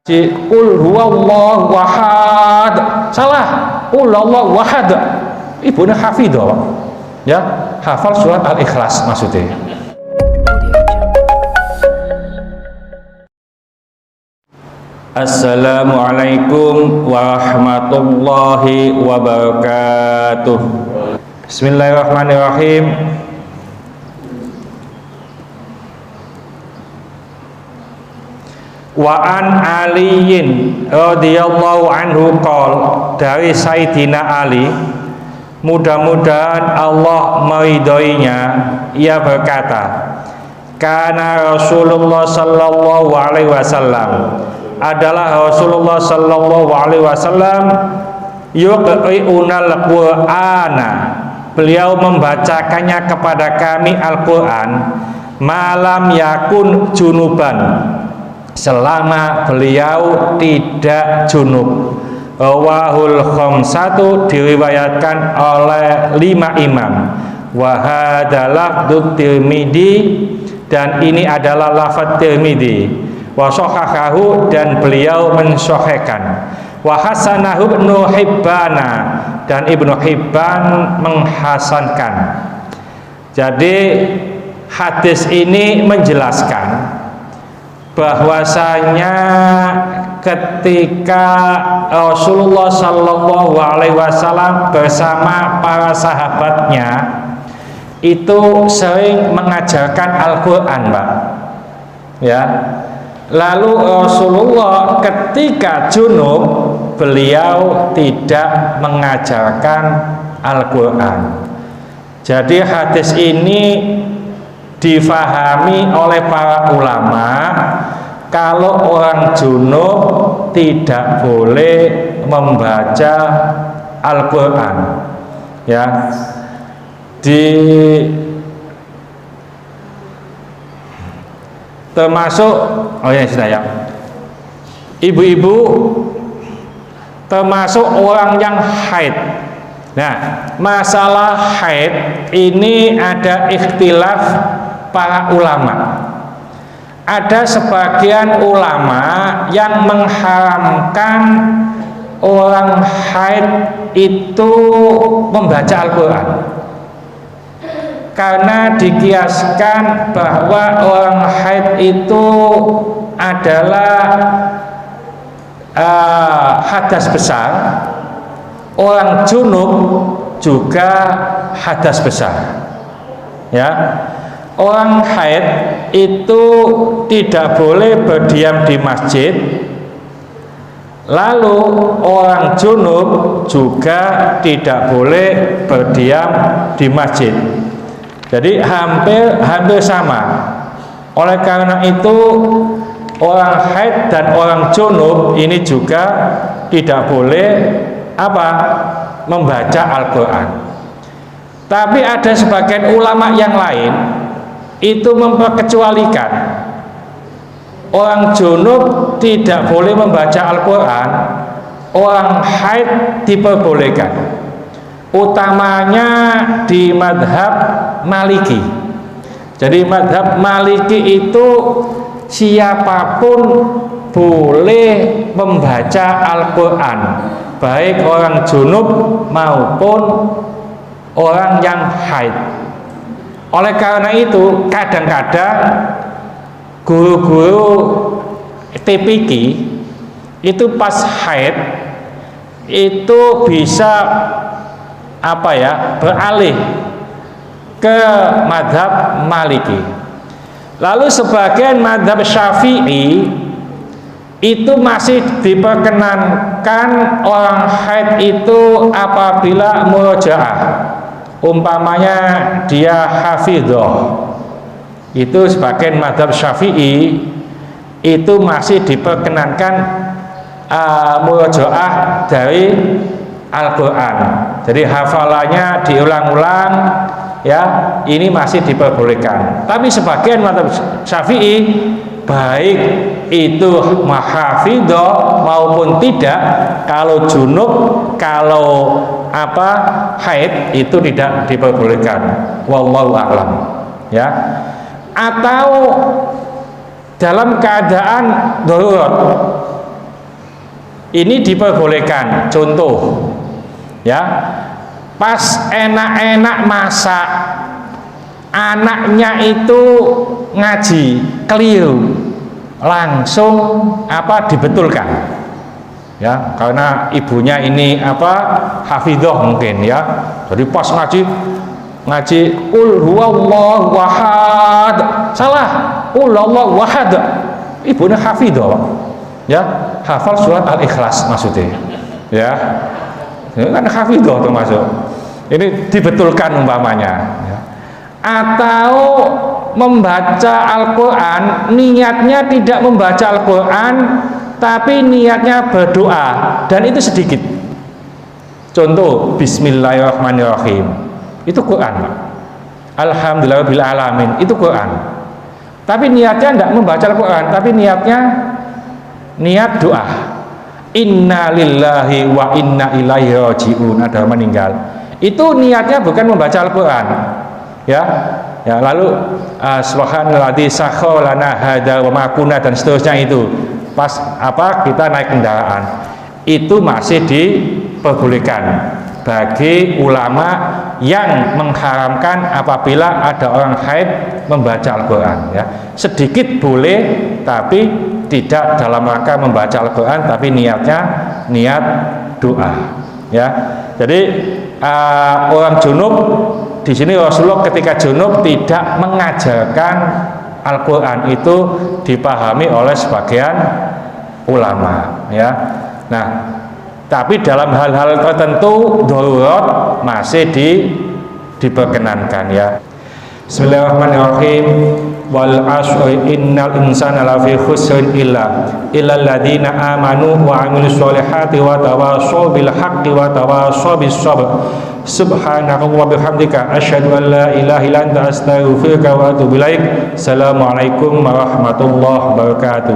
Qul huwallahu ahad. Salah. Qul huwallahu ahad. Ibunya hafidho, ya, hafal surat Al-Ikhlas maksudnya. Assalamualaikum warahmatullahi wabarakatuh. Bismillahirrahmanirrahim. Wa an aliyin radhiyallahu anhu qol, dari Sayyidina Ali, mudah-mudahan Allah meridhoinya, ia berkata, kana Rasulullah sallallahu alaihi wasallam, adalah Rasulullah sallallahu alaihi wasallam, yuqri'unal Qur'ana, beliau membacakannya kepada kami Al-Quran, malam yakun junuban, selama beliau tidak junub. Rawahul khamsatu, diriwayatkan oleh 5 imam. Wa hadza lafdzu Tirmidzi, dan ini adalah lafaz Tirmidzi. Wa shahahahu, dan beliau mensahihkan. Wa hasanahu Ibnu Hibban, dan Ibnu Hibban menghasankan. Jadi hadis ini menjelaskan bahwasanya ketika Rasulullah Shallallahu Alaihi Wasallam bersama para sahabatnya itu sering mengajarkan Al-Quran, Pak. Ya, lalu Rasulullah ketika junub beliau tidak mengajarkan Al-Quran. Jadi hadis ini difahami oleh para ulama kalau orang junub tidak boleh membaca Al-Quran, ya. Termasuk ibu-ibu, termasuk orang yang haid. Nah, masalah haid ini ada ikhtilaf para ulama. Ada sebagian ulama yang mengharamkan orang haid itu membaca Al-Quran, karena dikiaskan bahwa orang haid itu adalah hadas besar, orang junub juga hadas besar, ya. Orang haid itu tidak boleh berdiam di masjid, lalu orang junub juga tidak boleh berdiam di masjid. Jadi hampir sama. Oleh karena itu orang haid dan orang junub ini juga tidak boleh membaca Al-Quran. Tapi ada sebagian ulama yang lain itu memperkecualikan orang junub tidak boleh membaca Al-Quran, orang haid diperbolehkan, utamanya di madhab Maliki. Jadi madhab Maliki itu siapapun boleh membaca Al-Quran, baik orang junub maupun orang yang haid. Oleh karena itu kadang-kadang guru-guru TPQ itu pas haid itu bisa beralih ke madhab Maliki. Lalu sebagian madhab Syafi'i itu masih diperkenankan orang haid itu apabila murojaah, umpamanya dia hafidhoh, itu sebagian madhab Syafi'i itu masih diperkenankan murojaah dari Al-Quran. Jadi hafalannya diulang-ulang, ya, ini masih diperbolehkan. Tapi sebagian madhab Syafi'i, baik itu mahafidhoh maupun tidak, kalau junub, kalau haid itu tidak diperbolehkan. Wallahu a'lam, ya. Atau dalam keadaan darurat, Ini diperbolehkan. Contoh, ya, pas enak-enak masak, anaknya itu ngaji keliru, langsung dibetulkan, ya, karena ibunya ini hafidhah mungkin, ya, jadi pas ngaji qul huwallahu ahad, salah, qul huwallahu ahad, ibunya hafidhah, ya, hafal surat Al-Ikhlas maksudnya, ya, ini kan hafidhah termasuk, ini dibetulkan umpamanya, ya. Atau membaca Al-Quran, niatnya tidak membaca Al-Quran, tapi niatnya berdoa, dan itu sedikit. Contoh, Bismillahirrahmanirrahim, itu Quran, Pak. Alhamdulillahirabbil alamin, itu Quran. Tapi niatnya tidak membaca Al-Quran, tapi niatnya niat doa. Inna lillahi wa inna ilaihi raji'un, ada meninggal. Itu niatnya bukan membaca Al-Quran, ya. Ya, lalu subhanalladzi sakhkhara lana hadza wa ma kunna, dan seterusnya itu. Pas kita naik kendaraan, itu masih diperbolehkan bagi ulama yang mengharamkan apabila ada orang haid membaca Al-Quran, ya. Sedikit boleh, tapi tidak dalam rangka membaca Al-Quran, tapi niatnya niat doa, ya. Jadi orang junub di sini, Rasulullah ketika junub tidak mengajarkan Al-Quran, itu dipahami oleh sebagian ulama, ya. Nah, tapi dalam hal-hal tertentu darurat masih diperkenankan, ya. Bismillahirrahmanirrahim. Wal 'ashri innal insana lafi khusrin illal ladzina amanu wa 'amilus sholihati wa tawashaw bil haqqi wa tawashaw bis sabr. Subhanaka wa bihamdika asyhadu an la ilaha illa anta astaghfiruka wa atubu ilaik. Assalamualaikum warahmatullahi wabarakatuh.